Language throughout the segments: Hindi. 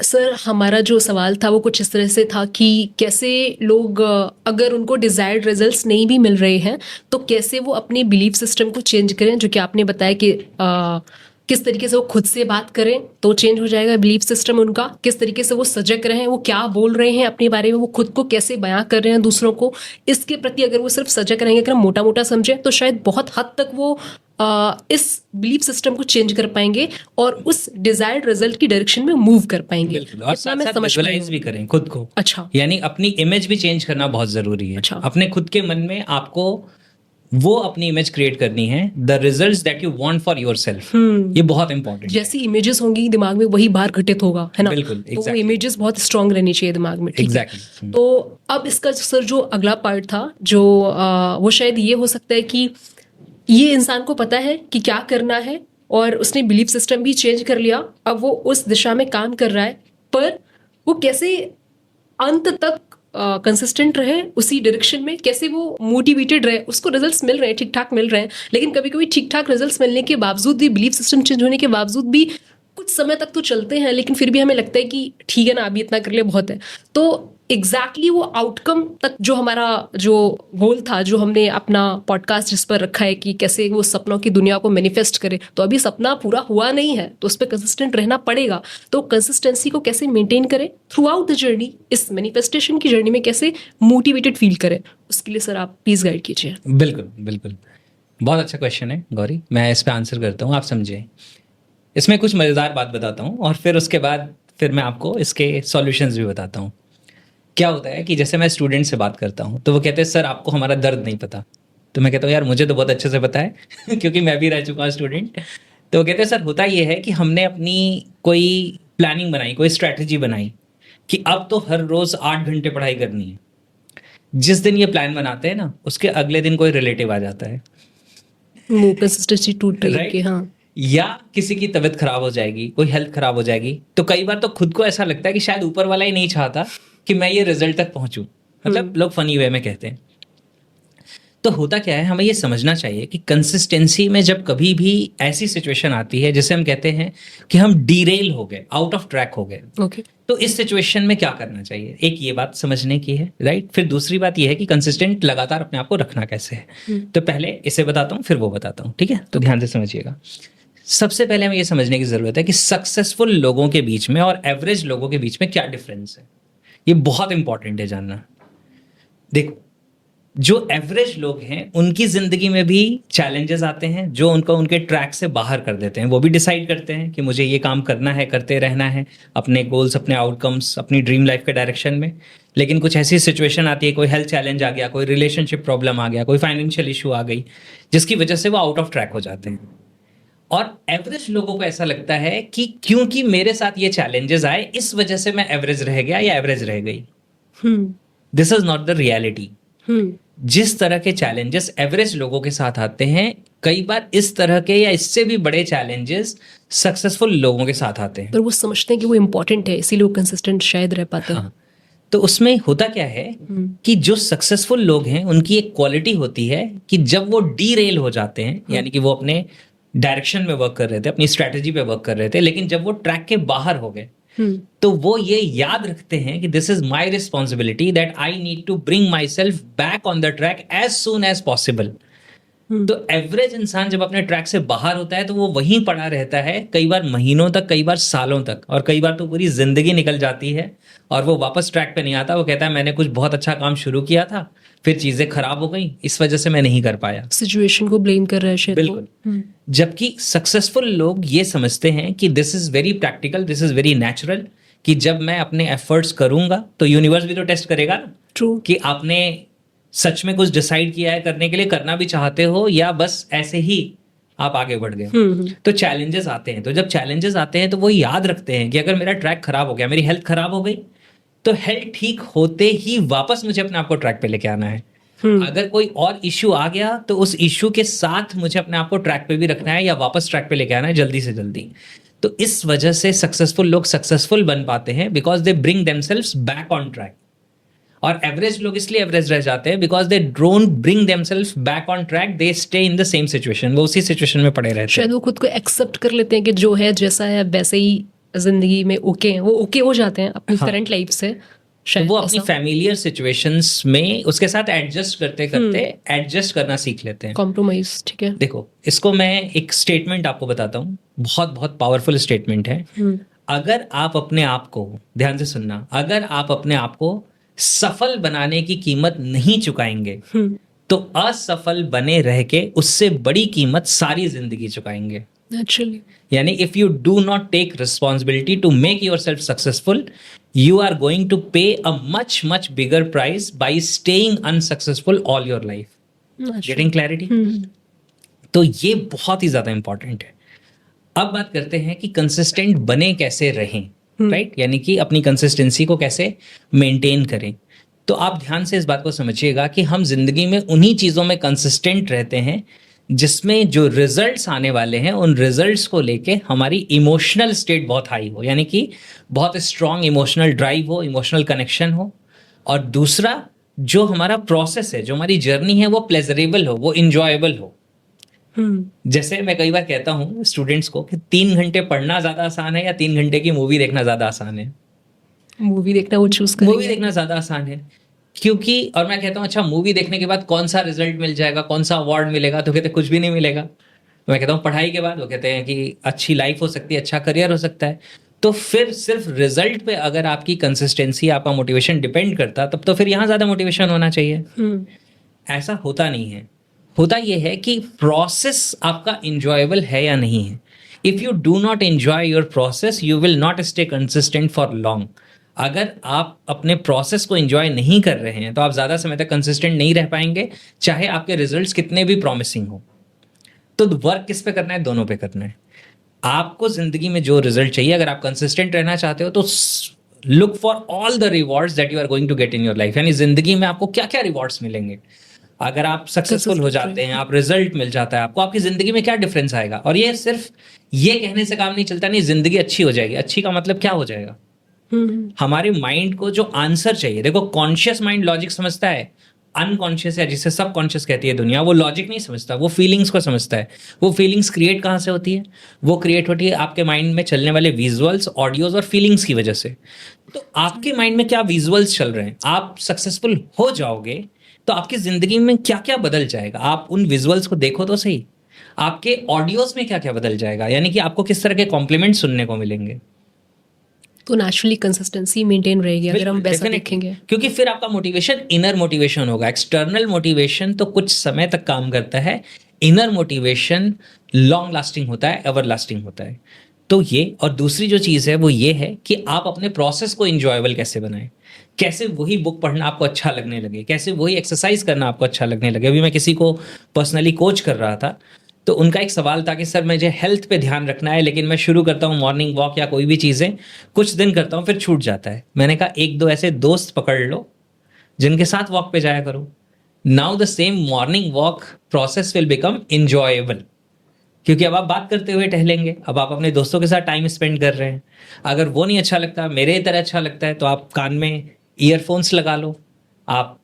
सर हमारा जो सवाल था वो कुछ इस तरह से था कि कैसे लोग अगर उनको डिज़ायर्ड रिजल्ट्स नहीं भी मिल रहे हैं तो कैसे वो अपने बिलीफ सिस्टम को चेंज करें, जो कि आपने बताया कि किस तरीके से वो खुद से बात करें तो चेंज हो जाएगा बिलीफ सिस्टम उनका, किस तरीके से वो सजग रहें, वो क्या बोल रहे हैं अपने बारे में, वो खुद को कैसे बयां कर रहे हैं दूसरों को, इसके प्रति अगर वो सिर्फ सजग रहेंगे, अगर मोटा मोटा समझें तो शायद बहुत हद तक वो इस बिलीफ सिस्टम को चेंज कर पाएंगे और उस डिजायर्ड रिजल्ट की डायरेक्शन में मूव कर पाएंगे। बिल्कुल, और साथ साथ विजुअलाइज भी करें खुद को। अच्छा, यानी अपनी इमेज भी चेंज करना बहुत जरूरी है। अच्छा, अपने खुद के मन में आपको वो अपनी इमेज क्रिएट करनी है, the results that you want for yourself. ये बहुत इंपॉर्टेंट है। जैसी इमेजेस होंगी दिमाग में वही बाहर घटित होगा, है ना? बिल्कुल, तो वो इमेजेस बहुत स्ट्रांग रहनी चाहिए दिमाग में। एग्जैक्टली। तो अब इसका सर जो अगला पार्ट था जो वो शायद ये हो सकता है कि ये इंसान को पता है कि क्या करना है और उसने बिलीफ सिस्टम भी चेंज कर लिया, अब वो उस दिशा में काम कर रहा है, पर वो कैसे अंत तक कंसिस्टेंट रहे उसी डायरेक्शन में, कैसे वो मोटिवेटेड रहे, उसको रिजल्ट्स मिल रहे हैं, ठीक ठाक मिल रहे हैं, लेकिन कभी कभी ठीक ठाक रिजल्ट्स मिलने के बावजूद भी, बिलीफ सिस्टम चेंज होने के बावजूद भी कुछ समय तक तो चलते हैं, लेकिन फिर भी हमें लगता है कि ठीक है ना, अभी इतना कर लिया बहुत है। तो एग्जैक्टली वो आउटकम तक जो हमारा जो गोल था, जो हमने अपना पॉडकास्ट जिस पर रखा है कि कैसे वो सपनों की दुनिया को मैनिफेस्ट करे, तो अभी सपना पूरा हुआ नहीं है तो उस पर कंसिस्टेंट रहना पड़ेगा। तो कंसिस्टेंसी को कैसे मेंटेन करें थ्रू आउट द जर्नी, इस मैनिफेस्टेशन की जर्नी में कैसे मोटिवेटेड फील करें, उसके लिए सर आप प्लीज गाइड कीजिए। बिल्कुल बिल्कुल, बहुत अच्छा क्वेश्चन है गौरी, मैं इस पर आंसर करता हूँ, आप समझे। इसमें कुछ मज़ेदार बात बताता हूँ और फिर उसके बाद फिर मैं आपको इसके सॉल्यूशंस भी बताता हूँ। क्या होता है कि जैसे मैं स्टूडेंट से बात करता हूँ तो वो कहते हैं सर आपको हमारा दर्द नहीं पता। तो मैं कहता हूँ यार मुझे तो बहुत अच्छे से पता है क्योंकि मैं भी रह चुका हूँ स्टूडेंट। तो वो कहते हैं सर होता ये है कि हमने अपनी कोई प्लानिंग बनाई, कोई स्ट्रैटेजी बनाई कि अब तो हर रोज़ 8 घंटे पढ़ाई करनी है। जिस दिन ये प्लान बनाते हैं ना उसके अगले दिन कोई रिलेटिव आ जाता है, कंसिस्टेंसी टूट रही है। हाँ, या किसी की तबीयत खराब हो जाएगी, कोई हेल्थ खराब हो जाएगी। तो कई बार तो खुद को ऐसा लगता है कि शायद ऊपर वाला ही नहीं चाहता कि मैं ये रिजल्ट तक पहुंचूं, मतलब लोग फनी वे में कहते हैं। तो होता क्या है, हमें ये समझना चाहिए कि कंसिस्टेंसी में जब कभी भी ऐसी सिचुएशन आती है जिसे हम कहते हैं कि हम डीरेल हो गए, आउट ऑफ ट्रैक हो गए, ओके, तो इस सिचुएशन में क्या करना चाहिए, एक ये बात समझने की है, राइट। फिर दूसरी बात ये है कि कंसिस्टेंट लगातार अपने आप को रखना कैसे है। तो पहले इसे बताता हूँ फिर वो बताता हूँ, ठीक है? तो ध्यान से समझिएगा। सबसे पहले हमें ये समझने की जरूरत है कि सक्सेसफुल लोगों के बीच में और एवरेज लोगों के बीच में क्या डिफरेंस है। ये बहुत इंपॉर्टेंट है जानना। देखो, जो एवरेज लोग हैं उनकी जिंदगी में भी चैलेंजेस आते हैं जो उनको उनके ट्रैक से बाहर कर देते हैं। वो भी डिसाइड करते हैं कि मुझे ये काम करना है, करते रहना है, अपने गोल्स, अपने आउटकम्स, अपनी ड्रीम लाइफ के डायरेक्शन में। लेकिन कुछ ऐसी सिचुएशन आती है, कोई हेल्थ चैलेंज आ गया, कोई रिलेशनशिप प्रॉब्लम आ गया, कोई फाइनेंशियल इशू आ गई, जिसकी वजह से वो आउट ऑफ ट्रैक हो जाते हैं। और एवरेज लोगों को ऐसा लगता है कि क्योंकि मेरे साथ ये चैलेंजेस आए इस वजह से मैं एवरेज रह गया या एवरेज रह गई। This is not the reality. जिस तरह के चैलेंजेस एवरेज लोगों के साथ आते हैं, कई बार इस तरह के या इससे भी बड़े चैलेंजेस सक्सेसफुल लोगों के साथ आते हैं। पर वो समझते हैं कि वो इम्पोर्टेंट है, इसीलिए वो कंसिस्टेंट शायद रह पाते हैं। हाँ, तो उसमें होता क्या है कि जो सक्सेसफुल लोग हैं उनकी एक क्वालिटी होती है कि जब वो डीरेल हो जाते हैं, यानी कि वो अपने डायरेक्शन में वर्क कर रहे थे, अपनी स्ट्रैटेजी पे वर्क कर रहे थे, लेकिन जब वो ट्रैक के बाहर हो गए तो वो ये याद रखते हैं कि this is my responsibility that I need to bring myself back on the track as soon as possible. तो एवरेज इंसान जब अपने ट्रैक से बाहर होता है तो वो वहीं पड़ा रहता है, कई बार महीनों तक, कई बार सालों तक, और कई बार तो पूरी जिंदगी निकल जाती है और वो वापस ट्रैक पे नहीं आता। वो कहता है मैंने कुछ बहुत अच्छा काम शुरू किया था, फिर चीजें खराब हो गई, इस वजह से मैं नहीं कर पाया। सिचुएशन को ब्लेम कर रहा है शायद। बिल्कुल। जबकि सक्सेसफुल लोग ये समझते हैं कि this is very practical, this is very natural, कि जब मैं अपने एफर्ट्स करूंगा तो यूनिवर्स भी तो टेस्ट करेगा ना। ट्रू। कि आपने सच में कुछ डिसाइड किया है करने के लिए, करना भी चाहते हो, या बस ऐसे ही आप आगे बढ़ गए। तो चैलेंजेस आते हैं, तो जब चैलेंजेस आते हैं तो वो याद रखते हैं कि अगर मेरा ट्रैक खराब हो गया, मेरी हेल्थ खराब हो गई, तो हेल्थ ठीक होते ही वापस मुझे अपने आप को ट्रैक पे लेके आना है। अगर कोई और इश्यू आ गया तो उस इश्यू के साथ मुझे अपने आप को ट्रैक पे भी रखना है या वापस ट्रैक पे लेके आना है जल्दी से जल्दी। तो इस वजह से सक्सेसफुल लोग सक्सेसफुल बन पाते हैं because they bring themselves back on track. और एवरेज लोग इसलिए एवरेज रह जाते हैं because they don't bring themselves back on track, they stay in the same situation, वो उसी सिचुएशन में पड़े रहते हैं। शायद वो खुद को एक्सेप्ट कर लेते हैं कि जो है जैसा है वैसे ही जिंदगी में ओके हैं, वो ओके हो जाते हैं अपनी हाँ। करंट लाइफ से, तो शायद वो अपनी ऐसा फैमिलियर सिचुएशंस में उसके साथ एडजस्ट करते करते एडजस्ट करना सीख लेते हैं। कॉम्प्रोमाइज, ठीक है। देखो, इसको मैं एक स्टेटमेंट आपको बताता हूँ, बहुत बहुत पावरफुल स्टेटमेंट है। अगर आप अपने आप को, ध्यान से सुनना, अगर आप अपने आप को सफल बनाने की कीमत नहीं चुकाएंगे तो असफल बने रह के उससे बड़ी कीमत सारी जिंदगी चुकाएंगे। नेचुरली। यानी if you do not take responsibility to make yourself successful, you are going to pay a much much bigger price by staying unsuccessful all your life. Getting clarity? तो ये बहुत ही ज्यादा इंपॉर्टेंट है। अब बात करते हैं कि कंसिस्टेंट बने कैसे रहें, राइट? यानी कि अपनी कंसिस्टेंसी को कैसे मेंटेन करें। तो आप ध्यान से इस बात को समझिएगा कि हम जिंदगी में उन्हीं चीजों में कंसिस्टेंट रहते हैं जिसमें जो रिजल्ट्स आने वाले हैं उन रिजल्ट्स को लेके हमारी इमोशनल स्टेट बहुत हाई हो, यानी कि बहुत स्ट्रांग इमोशनल ड्राइव हो, इमोशनल कनेक्शन हो। और दूसरा, जो हमारा प्रोसेस है, जो हमारी जर्नी है, वो प्लेजरेबल हो, वो इंजॉयबल हो। जैसे मैं कई बार कहता हूँ स्टूडेंट्स को कि 3 घंटे पढ़ना ज्यादा आसान है या 3 घंटे की मूवी देखना ज्यादा आसान है? मूवी देखना वो चूज करेंगे। मूवी देखना ज्यादा आसान है, क्योंकि, और मैं कहता हूँ अच्छा मूवी देखने के बाद कौन सा रिजल्ट मिल जाएगा, कौन सा अवार्ड मिलेगा? तो कहते हैं कुछ भी नहीं मिलेगा। मैं कहता हूँ पढ़ाई के बाद, वो कहते हैं कि अच्छी लाइफ हो सकती है, अच्छा करियर हो सकता है। तो फिर सिर्फ रिजल्ट पे अगर आपकी कंसिस्टेंसी, आपका मोटिवेशन डिपेंड करता, तब तो फिर यहाँ ज्यादा मोटिवेशन होना चाहिए। ऐसा होता नहीं है। होता यह है कि प्रोसेस आपका इंजॉयबल है या नहीं है। If you do not enjoy your process, you will not stay consistent for long. अगर आप अपने प्रोसेस को एंजॉय नहीं कर रहे हैं तो आप ज़्यादा समय तक कंसिस्टेंट नहीं रह पाएंगे, चाहे आपके रिजल्ट्स कितने भी प्रॉमिसिंग हो। तो वर्क किस पे करना है? दोनों पे करना है। आपको जिंदगी में जो रिजल्ट चाहिए, अगर आप कंसिस्टेंट रहना चाहते हो तो look for all the rewards that you are going to get in your life. यानी जिंदगी में आपको क्या क्या रिवॉर्ड्स मिलेंगे। अगर आप सक्सेसफुल हो जाते हैं, आप रिजल्ट मिल जाता है आपको, आपकी जिंदगी में क्या डिफरेंस आएगा? और ये सिर्फ ये कहने से काम नहीं चलता, नहीं जिंदगी अच्छी हो जाएगी। अच्छी का मतलब क्या हो जाएगा? हमारे माइंड को जो आंसर चाहिए, देखो कॉन्शियस माइंड लॉजिक समझता है, अनकॉन्शियस या जिसे सब कॉन्शियस कहती है दुनिया, वो लॉजिक नहीं समझता, वो फीलिंग्स को समझता है। वो फीलिंग्स क्रिएट कहाँ से होती है? वो क्रिएट होती है आपके माइंड में चलने वाले विजुअल्स, ऑडियोज और फीलिंग्स की वजह से। तो आपके माइंड में क्या विजुअल्स चल रहे हैं? आप सक्सेसफुल हो जाओगे तो आपकी जिंदगी में क्या क्या बदल जाएगा? आप उन विजुअल्स को देखो तो सही। आपके ऑडियोज में क्या क्या बदल जाएगा, यानी कि आपको किस तरह के कॉम्प्लीमेंट सुनने को मिलेंगे। तो नेचुरली कंसिस्टेंसी मेंटेन रहेगी अगर हम वैसा देखेंगे, क्योंकि फिर आपका मोटिवेशन इनर मोटिवेशन होगा। एक्सटर्नल मोटिवेशन तो कुछ समय तक काम करता है, इनर मोटिवेशन लॉन्ग लास्टिंग होता है, एवर लास्टिंग होता है। तो ये, और दूसरी जो चीज़ है वो ये है कि आप अपने प्रोसेस को इंजॉयबल कैसे बनाएं, कैसे वही बुक पढ़ना आपको अच्छा लगने लगे, कैसे वही एक्सरसाइज करना आपको अच्छा लगने लगे। अभी मैं किसी को पर्सनली कोच कर रहा था, तो उनका एक सवाल था कि सर मुझे हेल्थ पे ध्यान रखना है, लेकिन मैं शुरू करता हूँ मॉर्निंग वॉक या कोई भी चीज़ें, कुछ दिन करता हूँ फिर छूट जाता है। मैंने कहा 1-2 ऐसे दोस्त पकड़ लो जिनके साथ वॉक पे जाया करो। Now the same morning walk process will become enjoyable, क्योंकि अब आप बात करते हुए टहलेंगे, अब आप अपने दोस्तों के साथ टाइम स्पेंड कर रहे हैं। अगर वो नहीं अच्छा लगता, मेरे तरह अच्छा लगता है, तो आप कान में ईयरफोन्स लगा लो, आप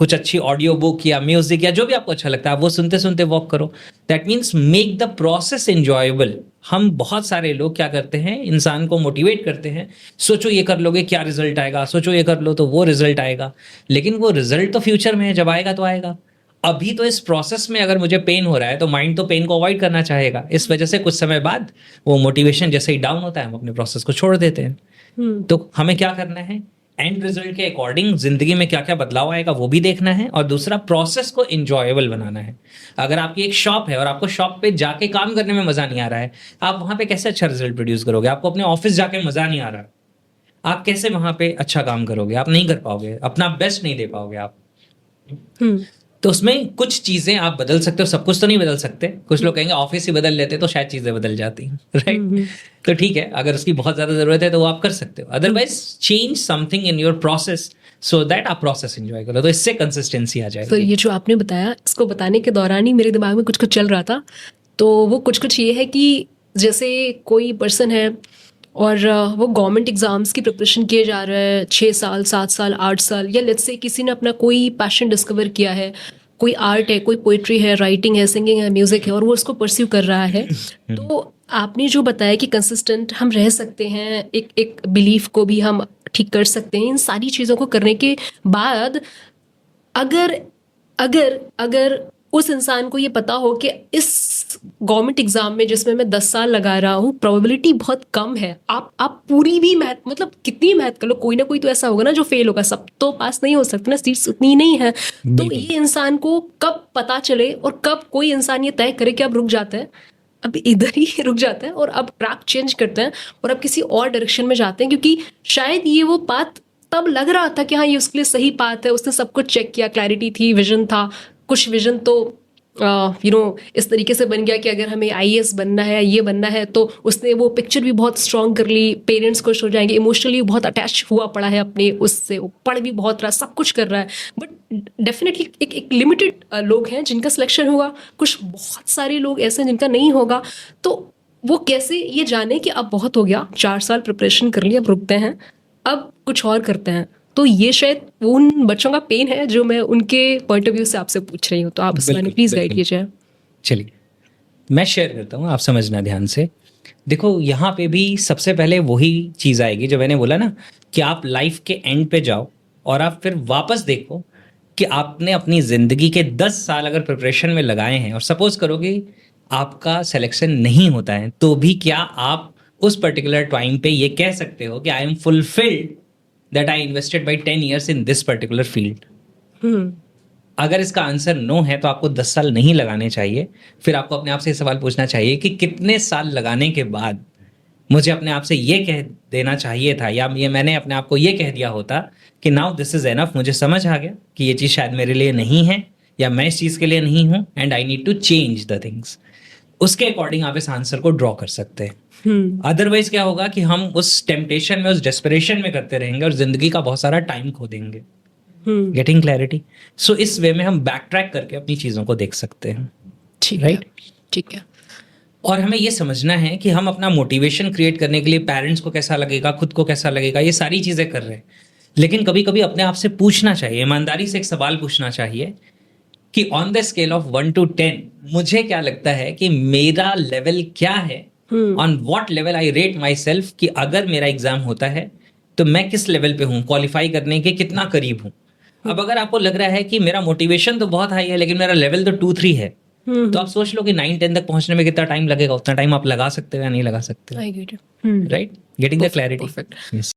कुछ अच्छी ऑडियो बुक या म्यूजिक या जो भी आपको अच्छा लगता है आप वो सुनते सुनते वॉक करो। That means make the process enjoyable. हम बहुत सारे लोग क्या करते हैं, इंसान को मोटिवेट करते हैं, सोचो ये कर लोगे क्या रिजल्ट आएगा, सोचो ये कर लो तो वो रिजल्ट आएगा। लेकिन वो रिजल्ट तो फ्यूचर में है, जब आएगा तो आएगा। अभी तो इस प्रोसेस में अगर मुझे पेन हो रहा है तो माइंड तो पेन को अवॉइड करना चाहेगा। इस वजह से कुछ समय बाद वो मोटिवेशन जैसे ही डाउन होता है हम अपने प्रोसेस को छोड़ देते हैं। तो हमें क्या करना है, एंड रिजल्ट के अकॉर्डिंग जिंदगी में क्या क्या बदलाव आएगा वो भी देखना है, और दूसरा प्रोसेस को इंजॉयबल बनाना है। अगर आपकी एक शॉप है और आपको शॉप पे जाके काम करने में मजा नहीं आ रहा है, आप वहां पे कैसे अच्छा रिजल्ट प्रोड्यूस करोगे? आपको अपने ऑफिस जाके मजा नहीं आ रहा है, आप कैसे वहां पे अच्छा काम करोगे? आप नहीं कर पाओगे, अपना बेस्ट नहीं दे पाओगे आप। तो उसमें कुछ चीजें आप बदल सकते हो, सब कुछ तो नहीं बदल सकते। कुछ लोग कहेंगे ऑफिस ही बदल लेते तो शायद चीजें बदल जाती, राइट? तो ठीक है, अगर उसकी बहुत ज्यादा जरूरत है तो वो आप कर सकते हो। Otherwise change something in your process so that आप प्रोसेस एंजॉय करो, तो इससे कंसिस्टेंसी आ जाएगी। तो ये जो आपने बताया, इसको बताने के दौरान ही मेरे दिमाग में कुछ कुछ चल रहा था। तो वो कुछ कुछ ये है कि जैसे कोई पर्सन है और वो गवर्नमेंट एग्जाम्स की प्रिपरेशन किए जा रहा है 6 साल 7 साल 8 साल, या लेट्स से किसी ने अपना कोई पैशन डिस्कवर किया है, कोई आर्ट है, कोई पोइट्री है, राइटिंग है, सिंगिंग है, म्यूजिक है, और वो उसको परस्यू कर रहा है। तो आपने जो बताया कि कंसिस्टेंट हम रह सकते हैं, एक बिलीफ को भी हम ठीक कर सकते हैं, इन सारी चीज़ों को करने के बाद अगर अगर अगर उस इंसान को ये पता हो कि इस गवर्नमेंट एग्जाम में जिसमें मैं 10 साल लगा रहा हूँ प्रोबेबिलिटी बहुत कम है, आप पूरी भी मेहनत, मतलब कितनी मेहनत कर लो, कोई ना कोई तो ऐसा होगा ना जो फेल होगा, सब तो पास नहीं हो सकते ना, सीट्स उतनी नहीं है। तो बिल्कुल। ये इंसान को कब पता चले और कब कोई इंसान ये तय करे कि अब रुक जाता है, अब इधर ही रुक जाता है और अब ट्रैक चेंज करते हैं और अब किसी और डायरेक्शन में जाते हैं, क्योंकि शायद ये वो पाथ तब लग रहा था कि हाँ ये उसके लिए सही पाथ है, उसने सब कुछ चेक किया, क्लैरिटी थी, विजन था, कुछ विजन तो इस तरीके से बन गया कि अगर हमें आईएएस बनना है, ये बनना है, तो उसने वो पिक्चर भी बहुत स्ट्रॉन्ग कर ली, पेरेंट्स खुश हो जाएंगे, इमोशनली बहुत अटैच हुआ पड़ा है अपने उससे, वो पढ़ भी बहुत रहा, सब कुछ कर रहा है, बट डेफिनेटली एक लिमिटेड लोग हैं जिनका सिलेक्शन होगा, कुछ बहुत सारे लोग ऐसे हैं जिनका नहीं होगा। तो वो कैसे ये जाने कि अब बहुत हो गया, 4 साल प्रिपरेशन कर लिया, अब रुकते हैं, अब कुछ और करते हैं। तो ये शायद उन बच्चों का पेन है जो मैं उनके पॉइंट ऑफ व्यू से आपसे पूछ रही हूँ, तो आप इसमें बिल्कुल, प्लीज गाइड बिल्कुल। कीजिए। चलिए मैं शेयर करता हूँ, आप समझना ध्यान से। देखो यहाँ पे भी सबसे पहले वही चीज़ आएगी जो मैंने बोला ना, कि आप लाइफ के एंड पे जाओ और आप फिर वापस देखो कि आपने अपनी ज़िंदगी के 10 साल अगर प्रिपरेशन में लगाए हैं और सपोज करो कि आपका सिलेक्शन नहीं होता है, तो भी क्या आप उस पर्टिकुलर टाइम पे ये कह सकते हो कि I am fulfilled that I invested by 10 years in this particular field? अगर इसका आंसर नो है तो आपको 10 साल नहीं लगाने चाहिए। फिर आपको अपने आप से सवाल पूछना चाहिए कि कितने साल लगाने के बाद मुझे अपने आप से ये कह देना चाहिए था, या ये मैंने अपने आप को ये कह दिया होता कि नाउ दिस इज एनफ, मुझे समझ आ गया कि ये चीज़ शायद मेरे लिए नहीं है, या मैं इस चीज़ के लिए नहीं हूँ, and I need to change the things. उसके अकॉर्डिंग आप इस आंसर को ड्रॉ कर सकते हैं। अदरवाइज क्या होगा कि हम उस टेम्पटेशन में, उस डेस्परेशन में करते रहेंगे और जिंदगी का बहुत सारा टाइम खो देंगे। Getting clarity? सो इस वे में हम बैक ट्रैक करके अपनी चीज़ों को देख सकते हैं। ठीक Right? है, ठीक है। और हमें ये समझना है कि हम अपना मोटिवेशन क्रिएट करने के लिए पेरेंट्स को कैसा लगेगा, खुद को कैसा लगेगा, ये सारी चीज़ें कर रहे हैं। लेकिन कभी कभी अपने आप से पूछना चाहिए, ईमानदारी से एक सवाल पूछना चाहिए कि on the scale of 1 to 10 मुझे क्या लगता है कि मेरा लेवल क्या है, on what level I rate my self, कि अगर मेरा एग्जाम होता है तो मैं किस लेवल पे हूँ, क्वालिफाई करने के कितना करीब हूँ। अब अगर आपको लग रहा है कि मेरा मोटिवेशन तो बहुत हाई है लेकिन मेरा लेवल तो 2-3 है, तो आप सोच लो कि 9-10 तक पहुंचने में कितना टाइम लगेगा, उतना टाइम आप लगा सकते हो या नहीं लगा सकते हो। I get it. Right? Getting the clarity. Perfect. Yes.